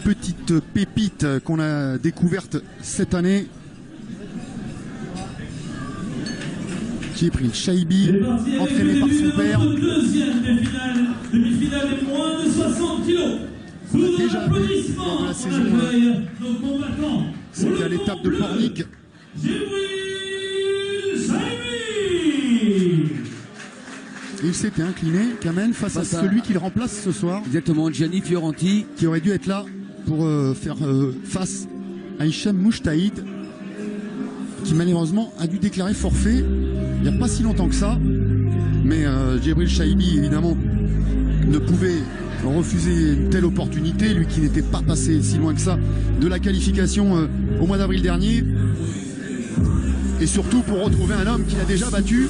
petite pépite qu'on a découverte cette année. Djibril Chaibi, entraîné par son père. Deuxième demi-finale des moins de 60 kilos. On a déjà vu lors de la saison, c'était à l'étape de Pornic. Il s'était incliné, Kamel, face à celui qu'il remplace ce soir. Exactement, Gianni Fioranti. Qui aurait dû être là pour faire face à Hicham Moujtahid, qui malheureusement a dû déclarer forfait il n'y a pas si longtemps que ça. Mais Djibril Chaibi, évidemment, ne pouvait refuser une telle opportunité, lui qui n'était pas passé si loin que ça de la qualification au mois d'avril dernier. Et surtout pour retrouver un homme qu'il a déjà battu.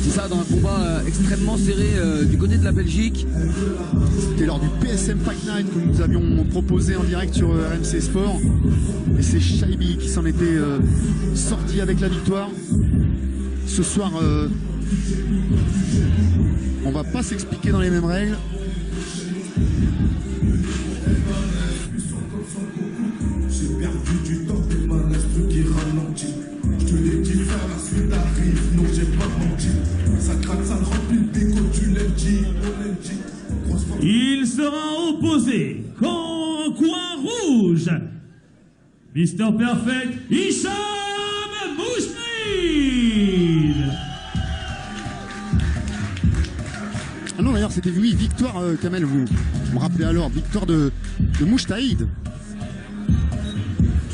C'est ça, dans un combat extrêmement serré du côté de la Belgique. C'était lors du PSM Fight Night que nous avions proposé en direct sur RMC Sport. Et c'est Chaibi qui s'en était sorti avec la victoire. Ce soir, on va pas s'expliquer dans les mêmes règles. J'ai perdu du temps, t'es mal l'esprit qui ralentit. Je te l'ai dit, faire la suite arrive, non j'ai pas menti. Ça gratte, ça remplit le déco, tu l'as dit, on l'a dit. Il sera opposé, coin rouge, Mister Perfect, Hicham Moujtahid. Ah non, d'ailleurs, c'était oui, victoire, Kamel, vous me rappelez alors, victoire de Moujtahid.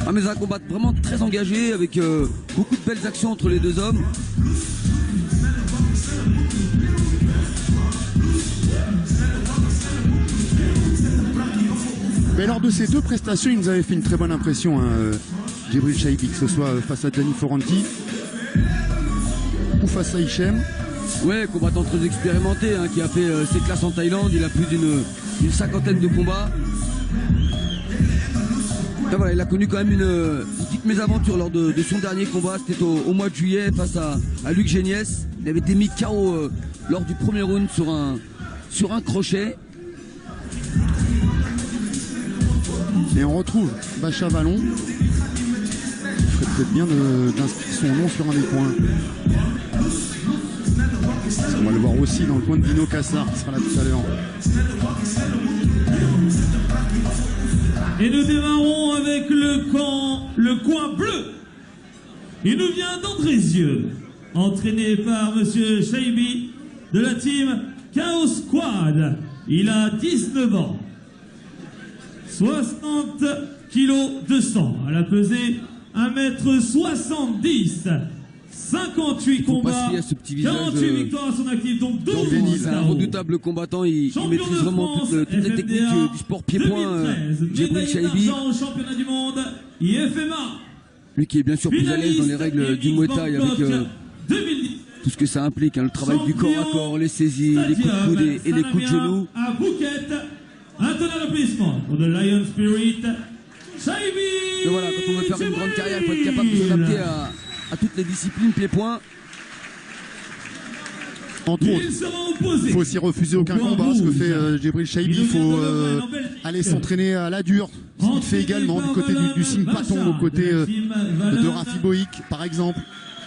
Ah, mais un combat vraiment très engagé avec beaucoup de belles actions entre les deux hommes. Mais lors de ces deux prestations, il nous avait fait une très bonne impression, hein, Djibril Chaibi, que ce soit face à Gianni Fioranti ou face à Hicham. Ouais, combattant très expérimenté, hein, qui a fait ses classes en Thaïlande. Il a plus d'une cinquantaine de combats. Et voilà, il a connu quand même une petite mésaventure lors de son dernier combat. C'était au mois de juillet face à Luc Géniès. Il avait été mis KO lors du premier round sur un crochet. Et on retrouve Bacha Vallon. Il ferait peut-être bien d'inscrire son nom sur un des coins. On va le voir aussi dans le coin de Dino Kassar qui sera là tout à l'heure. Et nous démarrons avec le coin bleu. Il nous vient d'Andrézieux, entraîné par Monsieur Chaibi de la team Chaos Squad. Il a 19 ans, 60 kg de sang. À la pesée 1m70, 58 combats, 48 victoires à son actif, donc 12 C'est un redoutable combattant, il maîtrise vraiment toutes les techniques du sport pied-point, Djibril Chaibi. Championnat du monde, IFMA. Lui qui est bien sûr plus à l'aise dans les règles du Muay Thai avec tout ce que ça implique, hein, le travail du corps à corps, les saisies, les coups de coude et les coups de genoux. À Phuket, un tonal applaudissement pour The Lion Spirit, Chaibi. Et voilà, quand on veut faire une grande carrière, il faut être capable de s'adapter à toutes les disciplines pied-point. Entre autres, il ne faut aussi refuser aucun combat, ce que fait Djibril Chaibi. Il faut aller s'entraîner à la dure, ce qu'il fait également du côté du Singh Patong, aux côtés de Rafi Boïk, par exemple.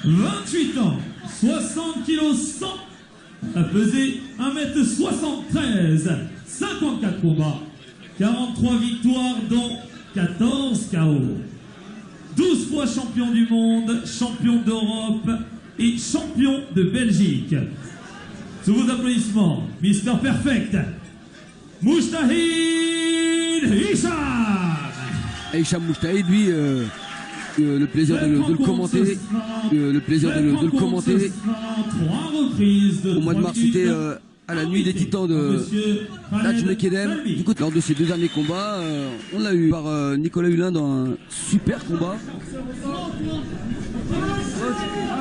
28 ans, 60 kg 100, a pesé 1m73, 54 combats, 43 victoires dont 14 KO. 12 fois champion du monde, champion d'Europe et champion de Belgique. Sous vos applaudissements, Mister Perfect, Moujtahid Hicham. Hicham Moujtahid, lui, le plaisir de le commenter. Le plaisir de le commenter. Au mois de mars, c'était à la nuit des titans de Tajmekedem. Du coup, lors de ces deux derniers combats, on l'a eu par Nicolas Hulin dans un super combat.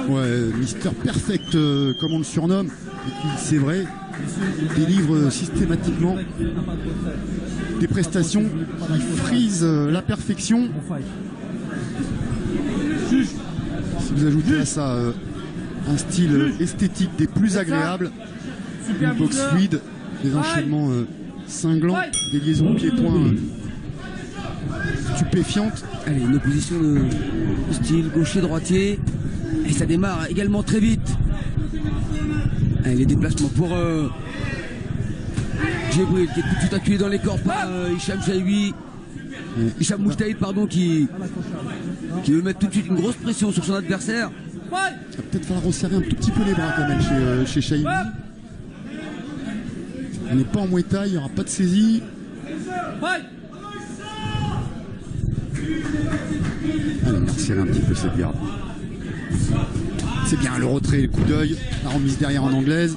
Ouais, Mister Perfect, comme on le surnomme, et qui, c'est vrai, délivre systématiquement des prestations qui frisent la perfection. Si vous ajoutez à ça un style esthétique des plus agréables, une boxe fluide, des enchaînements cinglant, des liaisons pied-point stupéfiantes. Allez, une opposition de style gaucher-droitier. Et ça démarre également très vite. Allez, les déplacements pour Djibril qui est tout de suite acculé dans les corps par Hicham Mouchtaïd, pardon, qui veut mettre tout de suite une grosse pression sur son adversaire. Il va peut-être falloir resserrer un tout petit peu les bras quand même chez Chaibi. On n'est pas en Muay Thai, il n'y aura pas de saisie. Allez, on va resserrer un petit peu cette garde. C'est bien le retrait, le coup d'œil, la remise derrière en anglaise.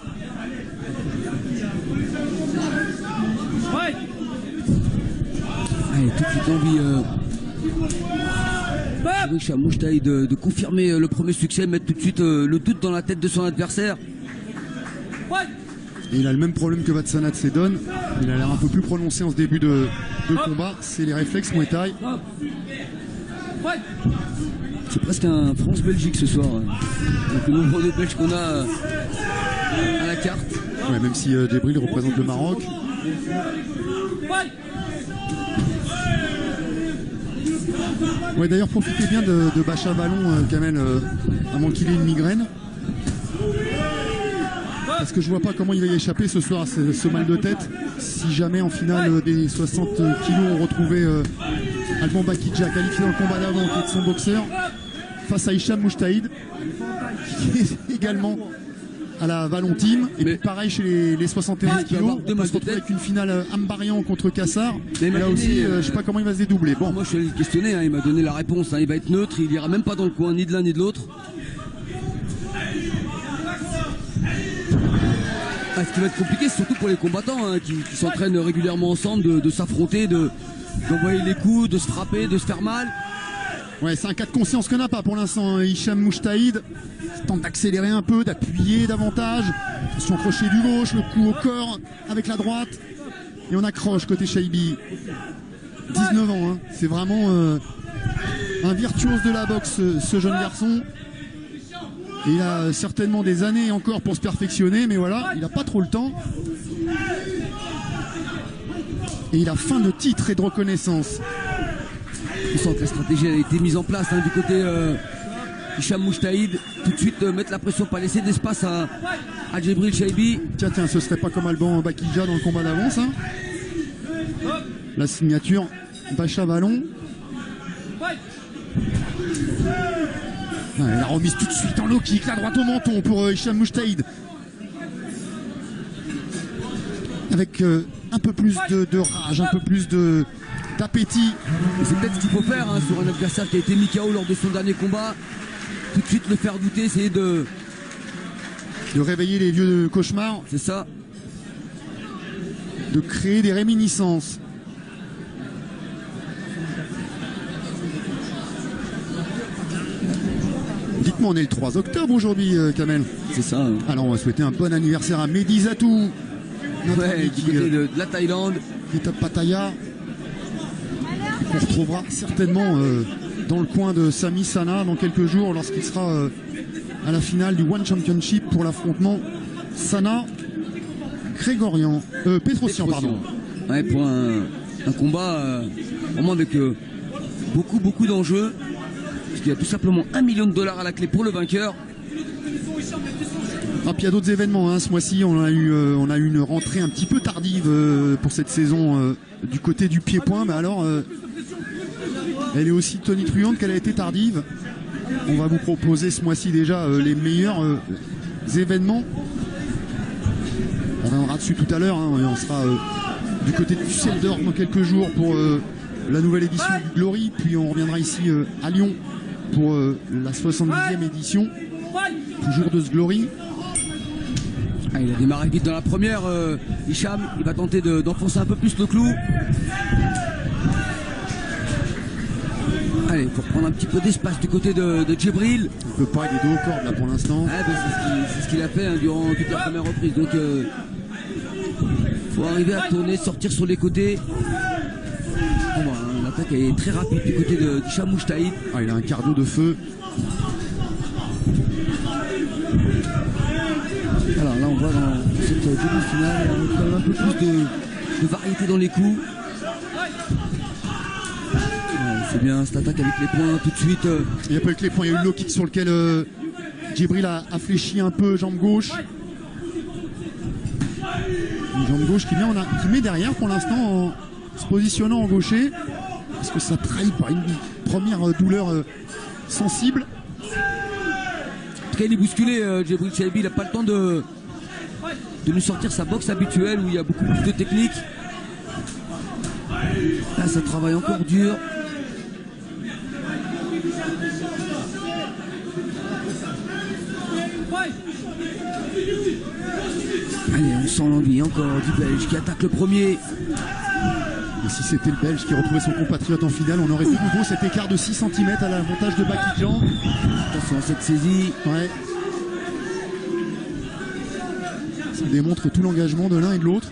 Allez, tout de suite envie Hicham Mouchtaïd de confirmer le premier succès, mettre tout de suite le doute dans la tête de son adversaire. Et il a le même problème que Vatsana Tsedon. Il a l'air un peu plus prononcé en ce début de combat. C'est les réflexes Muay Thai. C'est presque un France-Belgique ce soir. Donc le nombre de Belges qu'on a à la carte. Ouais, même si Djibril représente le Maroc. Ouais, d'ailleurs, profitez bien de Bacha Vallon, Kamel, avant qu'il ait une migraine. Parce que je vois pas comment il va y échapper ce soir, ce mal de tête. Si jamais en finale des 60 kilos on retrouvait Alban Bakidja qualifié dans le combat d'avant, qui est de son boxeur, face à Hicham Mouchtaïd, qui est également à la Vallon Team. Et puis pareil chez les 71 kilos, on va se retrouver avec une finale Ambarian contre Kassar. Là aussi, je sais pas comment il va se dédoubler. Bon. Moi je suis allé le questionner, il m'a donné la réponse. Il va être neutre, il ira même pas dans le coin, ni de l'un ni de l'autre. Ce qui va être compliqué, c'est surtout pour les combattants qui s'entraînent régulièrement ensemble, de s'affronter, d'envoyer les coups, de se frapper, de se faire mal. Ouais, c'est un cas de conscience qu'on n'a pas pour l'instant. Hicham Mouchtaïd tente d'accélérer un peu, d'appuyer davantage. Attention, crochet du gauche, le coup au corps avec la droite. Et on accroche côté Chaibi. 19 ans, hein. C'est vraiment un virtuose de la boxe, ce jeune garçon. Et il a certainement des années encore pour se perfectionner, mais voilà, il n'a pas trop le temps. Et il a faim de titre et de reconnaissance. On sent que la stratégie a été mise en place du côté Hicham Mouchtaïd. Tout de suite mettre la pression, pas laisser d'espace à Djibril Chaibi. Tiens, ce serait pas comme Alban Bakidja dans le combat d'avance. Hein. La signature Bacha Vallon. Ouais, la remise tout de suite en low kick, la droite au menton pour Hicham Mouchtaïd. Avec un peu plus de rage, un peu plus d'appétit. C'est peut-être ce qu'il faut faire sur un adversaire qui a été mis KO lors de son dernier combat. Tout de suite le faire douter, essayer de réveiller les vieux cauchemars. C'est ça. De créer des réminiscences. Dites-moi, on est le 3 octobre aujourd'hui, Kamel. C'est ça. Alors on va souhaiter un bon anniversaire à Mehdi Zatou. Ouais, du côté de la Thaïlande. Qui est à Pattaya. Qu'on retrouvera certainement dans le coin de Sami Sana dans quelques jours lorsqu'il sera à la finale du One Championship pour l'affrontement Sana-Grégorian. Petrosian, pardon. Ouais, pour un combat vraiment avec beaucoup d'enjeux. Parce qu'il y a tout simplement $1 million à la clé pour le vainqueur. Ah, puis il y a d'autres événements, ce mois-ci on a eu une rentrée un petit peu tardive pour cette saison du côté du pied-point, mais alors elle est aussi tonitruante qu'elle a été tardive. On va vous proposer ce mois-ci déjà les meilleurs événements. On reviendra dessus tout à l'heure, et on sera du côté du Düsseldorf dans quelques jours pour la nouvelle édition du Glory, puis on reviendra ici à Lyon pour la 70e édition, toujours de ce Glory. Il a démarré vite dans la première, Hicham, il va tenter d'enfoncer un peu plus le clou. Allez, pour prendre un petit peu d'espace du côté de Djibril. Il peut pas, il est dos aux cordes là pour l'instant. C'est ce qu'il a fait durant toute la première reprise. Donc faut arriver à tourner, sortir sur les côtés. L'attaque est très rapide du côté de Hicham Mouchtaïd. Il a un cardio de feu. Alors là on voit dans cette demi-finale un peu plus de de variété dans les coups. C'est bien cette attaque avec les poings tout de suite. Il n'y a pas eu que les points, il y a eu le low kick sur lequel Djibril a fléchi un peu, jambe gauche. Une jambe gauche qui met derrière pour l'instant en se positionnant en gaucher. Parce que ça trahit par une première douleur sensible. Il est bousculé, Djibril Chaibi, il n'a pas le temps de nous sortir sa boxe habituelle où il y a beaucoup plus de technique. Là, ça travaille encore dur. Allez, on sent l'envie encore du Belge qui attaque le premier. Et si c'était le Belge qui retrouvait son compatriote en finale, on aurait de nouveau cet écart de 6 cm à l'avantage de Bakidjan. Attention à cette saisie. Ouais. Ça démontre tout l'engagement de l'un et de l'autre.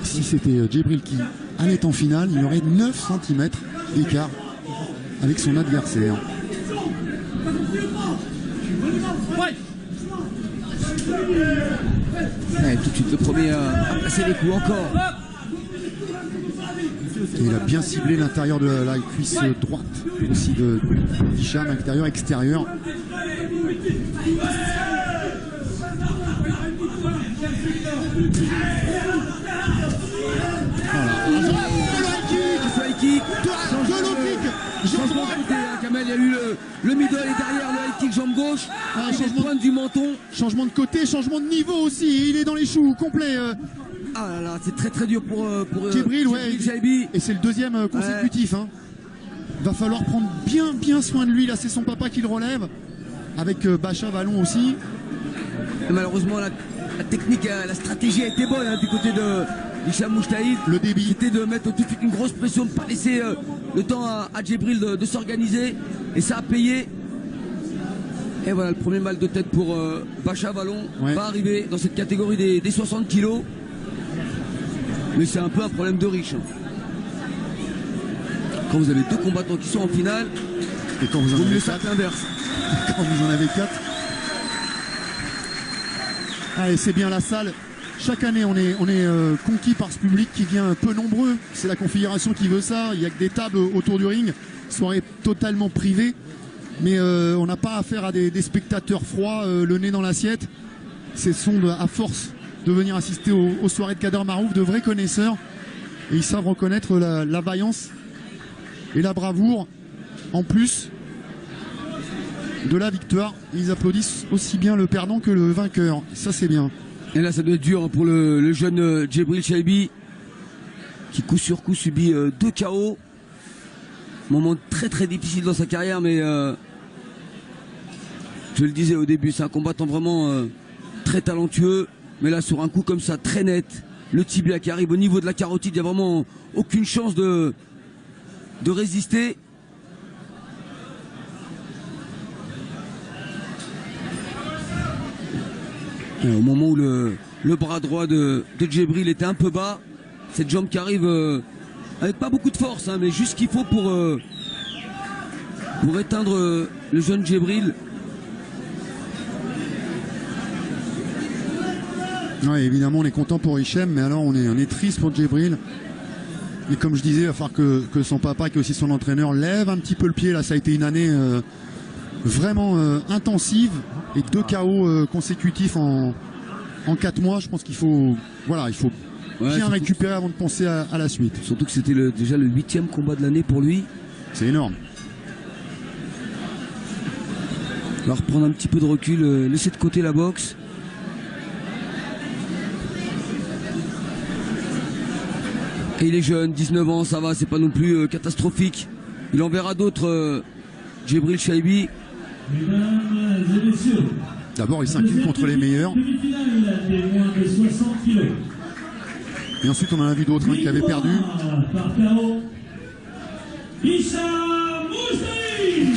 Si c'était Djibril qui allait en finale, il aurait 9 cm d'écart avec son adversaire. Ouais, tout de suite le premier à placer les coups encore. Et il a bien ciblé l'intérieur de la cuisse droite aussi de Hicham, intérieur, extérieur. Changement de côté, hein, Kamel, il y a eu le middle et derrière le high kick jambe gauche. Changement pointe du menton. Changement de côté, changement de niveau aussi. Il est dans les choux, complet. Ah là là, c'est très très dur pour Djibril, ouais. Chaibi. Et c'est le deuxième consécutif. Hein. Va falloir prendre bien soin de lui. Là, c'est son papa qui le relève. Avec Bacha Vallon aussi. Et malheureusement, la technique, la stratégie a été bonne hein, du côté de Hicham Moujtahid. Le débit. C'était de mettre tout de suite une grosse pression, de ne pas laisser le temps à Djibril de s'organiser. Et ça a payé. Et voilà, le premier mal de tête pour Bacha Vallon va arriver dans cette catégorie des 60 kilos. Mais c'est un peu un problème de riche. Hein. Quand vous avez deux combattants qui sont en finale, et quand vous en avez quatre, l'inverse. Quand vous en avez 4. Allez, c'est bien la salle. Chaque année, on est conquis par ce public qui vient peu nombreux. C'est la configuration qui veut ça. Il n'y a que des tables autour du ring. Soirée totalement privée. Mais on n'a pas affaire à des spectateurs froids, le nez dans l'assiette. Ce sont à force de venir assister aux soirées de Kader Marouf, de vrais connaisseurs. Et ils savent reconnaître la vaillance et la bravoure. En plus de la victoire, ils applaudissent aussi bien le perdant que le vainqueur. Ça, c'est bien. Et là, ça doit être dur pour le jeune Djibril Chaibi, qui coup sur coup subit 2 KO. Moment très très difficile dans sa carrière, mais je le disais au début, c'est un combattant vraiment très talentueux. Mais là, sur un coup comme ça, très net, le tibia qui arrive au niveau de la carotide, il n'y a vraiment aucune chance de résister. Et au moment où le bras droit de Djibril était un peu bas, cette jambe qui arrive avec pas beaucoup de force, hein, mais juste ce qu'il faut pour éteindre le jeune Djibril. Ouais, évidemment, on est content pour Hicham, mais alors on est triste pour Djibril. Et comme je disais, il va falloir que son papa, qui est aussi son entraîneur, lève un petit peu le pied. Là, ça a été une année vraiment intensive et 2 KO consécutifs en 4 mois. Je pense qu'il faut, voilà, il faut bien récupérer avant de penser à la suite. Surtout que c'était déjà le 8e combat de l'année pour lui. C'est énorme. Il va reprendre un petit peu de recul, laisser de côté la boxe. Et il est jeune, 19 ans, ça va, c'est pas non plus catastrophique. Il en verra d'autres, Djibril Chaibi. D'abord, il s'incline contre les meilleurs. Et ensuite, on en a vu d'autres qui avaient perdu. Qui, une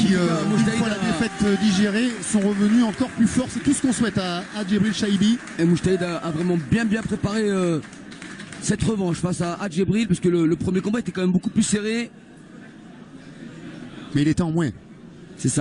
fois la défaite digérée, sont revenus encore plus forts. C'est tout ce qu'on souhaite à Djibril Chaibi. Et Moujtahid a vraiment bien préparé cette revanche face à Djibril, parce que le premier combat était quand même beaucoup plus serré. Mais il était en moins. C'est ça.